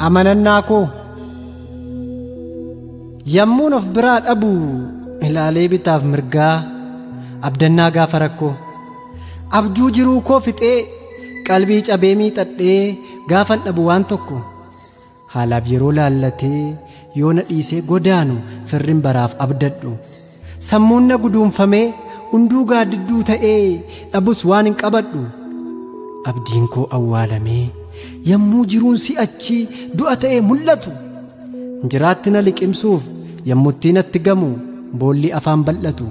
Amanannaa koo yammuun of biraa dhabu ilaalee bitaaf mirgaa abdannaa gaafa rakkoo abjuu jiruu koo fixee qalbii cabee miixadhee gaafan dhabu waan tokko haalaaf yeroo laallatee yoo na dhiisee godaanu firrin baraaf abdadhu sammuun na guduunfamee hunduu gaaddidduu ta'ee dhabus waan hin qabadhu abdiin koo awwaalamee yammuu jiruun si'achi du'a ta'ee mul'atu jiraatti na liqimsuuf yammuttii natti gamu boolli afaan bal'atu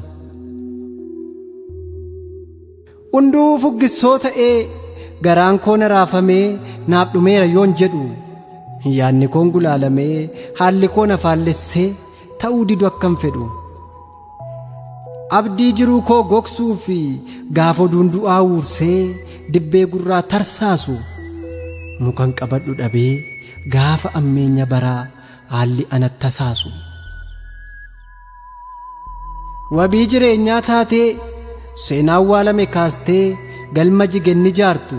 hunduu fuggissoo ta'ee garaan koo na raafamee naaf dhumeera yoon jedhu yaadni koon gulaalamee haalli koo na faallessee ta'uu didu akkam fedhu abdii jiruu koo gogsuu fi gaafa oduun du'aa wuursee dibbee gurraa tarsaasu mukan qabadhu dhabee gaafa ammeenya baraa haalli anatti tasaasu wabii jireenyaa taatee seenaa awwaalame kaastee galma jigenni jaartu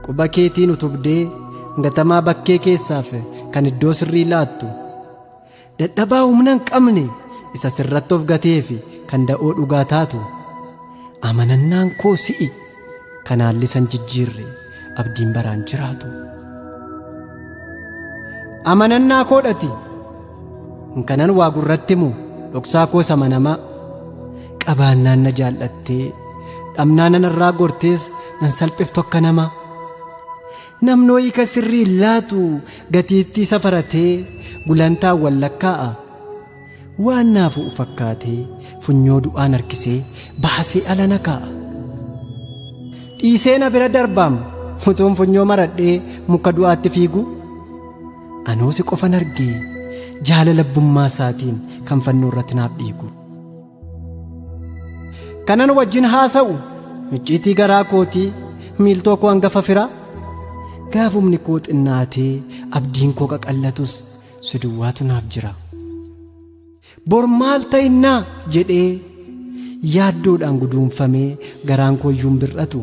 quba keetiin utubdee gatamaa bakkee keessaaf kan iddoo sirrii laattu dadhabaa humna hin qabne isa sirratti of gateef kan da'oo dhugaa taatu amanannaan koo si'i kan haalli san jijjiirre abdiin baraan jiraatu amanannaa koodhati kanan waa gurratti himu dhoksaa koo samanamaa qabaannaan na jaallattee dhabnaan narraa gortees nan salphiftu akka nama namnoo hiika sirrii laatu gatiittii safaratee gulantaa wallakkaa'a waan naafu fakkaatee funyoo du'aan harkisee baasee ala na kaa'a dhiisee na bira darbaam utuun funyoo maradhee muka du'aatti fiigu anoosi qofan argee jaalalabbummaa isaatiin kan fannoo irratti naaf dhiigu kanan wajjin haasa'u icciitii garaa kootii miiltoo koo hangafa fira gaafumni koo xinnaatee abdiin koo qaqallatus si duwwaatu naaf jira bor maal ta'innaa jedhee yaaddoodhaan guduunfamee garaan koo iyyuu bir'atu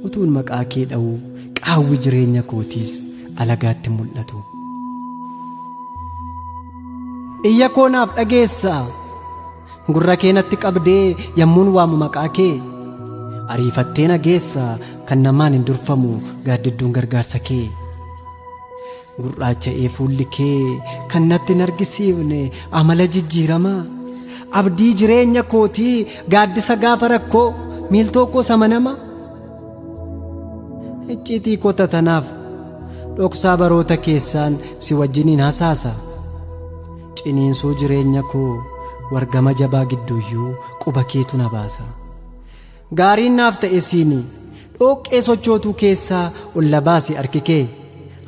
utuun maqaa kee dha'u qaawwi jireenya kootiis alagaatti mul'atu iyya koo naaf dhageessaa gurra kee natti qabdee yammuun waamu maqaa kee ariifattee nageessaa kan namaan hin durfamu gaaddidduun gargaarsa kee gurraacha'ee fuulli kee kan natti hin argisiifne amala jijjiiramaa abdii jireenya kootii gaaddisa gaafa rakkoo miiltoo koo samanama icciitii koo tatanaaf dhoksaa baroota keessaan si wajjiniin hasaasa ciniinsuu jireenya koo wargama jabaa gidduuyyuu quba keetu na baasa gaariin naaf ta'e siini dhooqqee sochootuu keessaa ol labaasi harki kee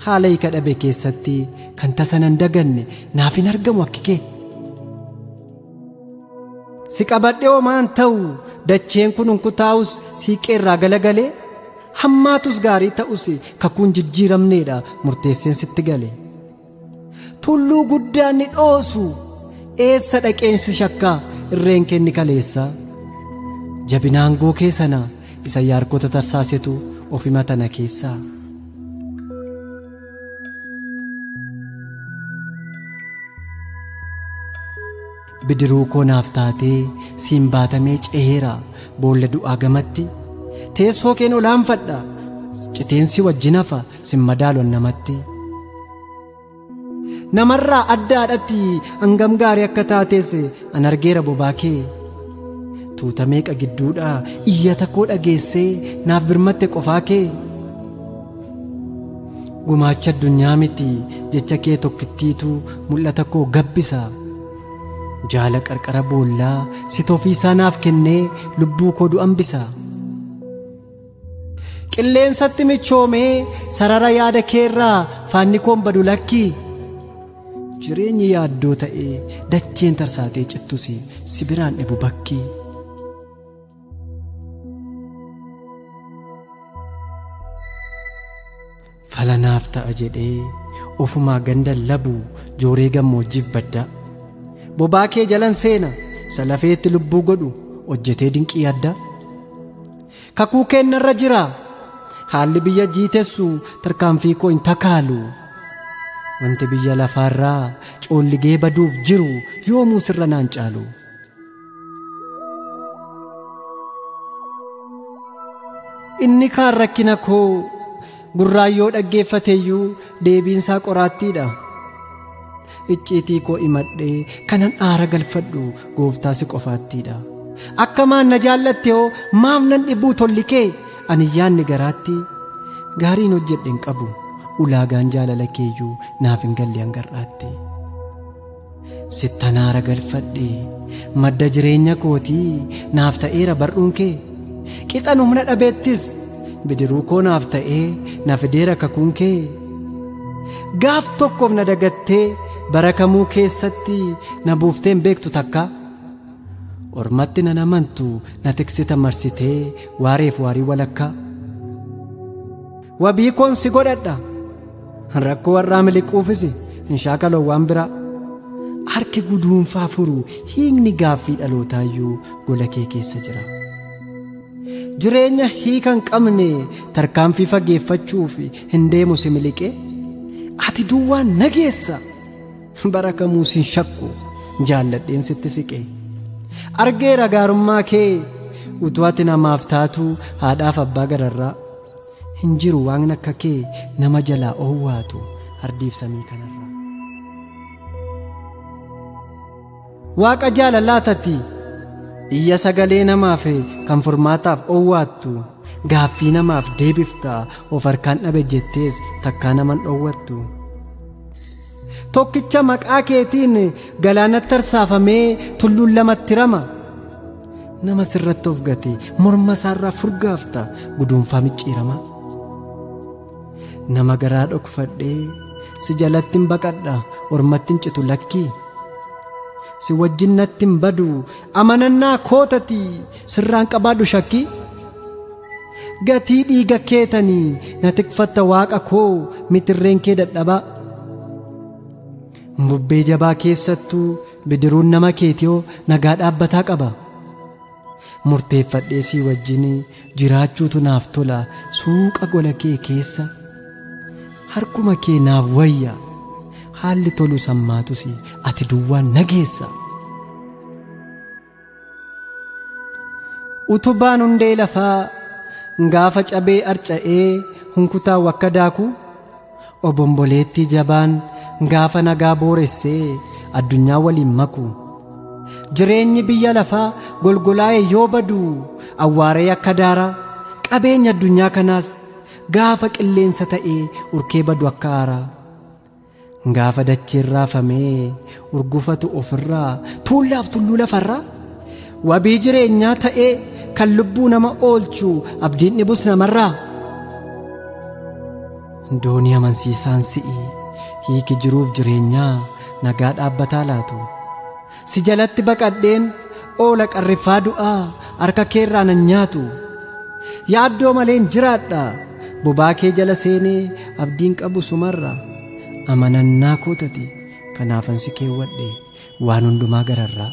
haala hiika dhabe keessatti kan tasanan daganne naaf hin argamu akki kee si qabadhee homaan ta'u dacheen kun hunkutaa'us siiqeerraa galagalee hammaatus gaarii ta'us kakuun jijjiiramneedha murteesseen sitti gale tulluu guddaan ni dhoosu eessa dhaqeensi shakkaa irreen kenni kaleessa jabinaangoo keessana isa yaarkota tarsaasetu of himatana keessaa bidiruu koo naaf taatee siin baatamee ceheera boolla du'aa gamatti teessoo keen olaanfadha citeensi wajjin hafa sin madaalon namatti namarraa addaadhatti hangam gaarii akka taatees an argeera bobaa kee tuuta meeqa gidduudhaa iyyata koo dhageessee naaf birmatte qofaa kee gumaacha addunyaa miti jecha kee tokkittiitu mul'ata koo gabbisa jaala qarqara boollaa sitoofiisaa naaf kennee lubbuu koo du'ambisa qilleensatti michoomee sarara yaada keerraa faanni koon badu lakkii jireenyi yaaddoo ta'ee dacheen tarsaatee cittus si biraan dhibu bakkii fala naaf ta'a jedhee ofumaa ganda labu jooree gammoojjiif badda. Bobaa kee jalan seena isa lafeetti lubbuu godhu hojjetee dinqii adda. Kakuu kennarra jira haalli biyya jiitessu tarkaanfii koo hin takaalu. Wanti biyya lafaarraa coolligee baduuf jiru yoomuu sirra naan caalu. Inni kaan rakkina koo gurraayyoo dhaggeeffateeyyuu deebiinsaa qoraattiidha. Icciitii koo himadhee kanan aara galfadhu gooftaa si qofaattiidha. Akkamaan na jaallatte hoo maaf nan dhibuu tolli kee ani yaanni garaatti gaariin hojjedhe hin qabu ulaagaan jaalala keeyyuu naaf hin galle hangarraatti. Sittan aara galfadhee madda jireenya kootii naaf ta'eera bar'uun kee. Qixan humna dhabeettis bidiruu koo naaf ta'ee na fideera kakuun kee. Gaaf tokkoof na dagattee bara kamuu keessatti na buufteen beektu takka. Ormatti nan amantu na tiksita marsitee waareef waarii walakka. Wabii koon si godhadha rakkoo warraa miliquufis hin shaakaloo waan bira. Harki guduunfaa furu hiikni gaaffii dhalootayyuu gola kee keessa jira. Jireenya hiikan qabne tarkaanfii fageeffachuuf hin deemu si miliqee. Ati duwwaan nageessa bara kamuu sin shakku jaalladheen sitti siqee. Argeera gaarummaa kee utuu ati namaaf taatu haadhaaf abbaa gararraa. Hin jiru waan akka kee nama jalaa oowwaatu ardiif samii kanarra. Waaqa jaalalaatatti iyya sagalee namaaf kan furmaataaf oowwaattu gaaffii namaaf deebiftaa of harkaan dhabe jettees takkaa naman dhoowwattu. Tokkicha maqaa keetiin galaanatti tarsaafamee tulluun lamatti rama. Nama sirratti of gate morma isaarraa furgaafta guduunfaa micciirama. Nama garaa dhokfadhee si jalatti hin baqadha ormatti hin citu lakkii. Si wajjin natti hin badu amanannaa kootati sirraan qabaadhu shakkii. Gatii dhiiga keetanii na tikfatta waaqa koo mitirreen kee dadhabaa. Bubbee jabaa keessattuu bidiruun nama keetiyoo nagaa dhaabbataa qaba. Murteeffadhee si wajjin jiraachuutu naaf tola suuqa gola kee keessa. Harkuma kee naaf wayya haalli tolu sammaatus ati duwwaan nageessa. Utubaan hundee lafaa gaafa cabee arca'ee hunkutaa wakka daaku. Obomboleetti jabaan gaafa nagaa booressee addunyaa waliin maku. Jireenyi biyya lafaa golgolaa'e yoo badu awwaaree akka daara. Qabeenya addunyaa kanaas gaafa qilleensa ta'ee urkee badu akka aaraa. Gaafa dachiin raafamee urgufatu ofirraa tuullaaf tulluu lafarraa. Wabii jireenyaa ta'ee kan lubbuu nama oolchu abdiin dhibus namarraa. Doonii amansiisaan si'i hiiki jiruuf jireenyaa nagaa dhaabbataa laatu. Si jalatti baqadheen oola qarriffaa du'aa harka keerraa nan nyaatu. Yaaddoo maleen jiraadha bobaa kee jala seenee abdiin qabu sumarra. Amanannaa kootati kanaafan si keewwadhe waan hundumaa gararraa.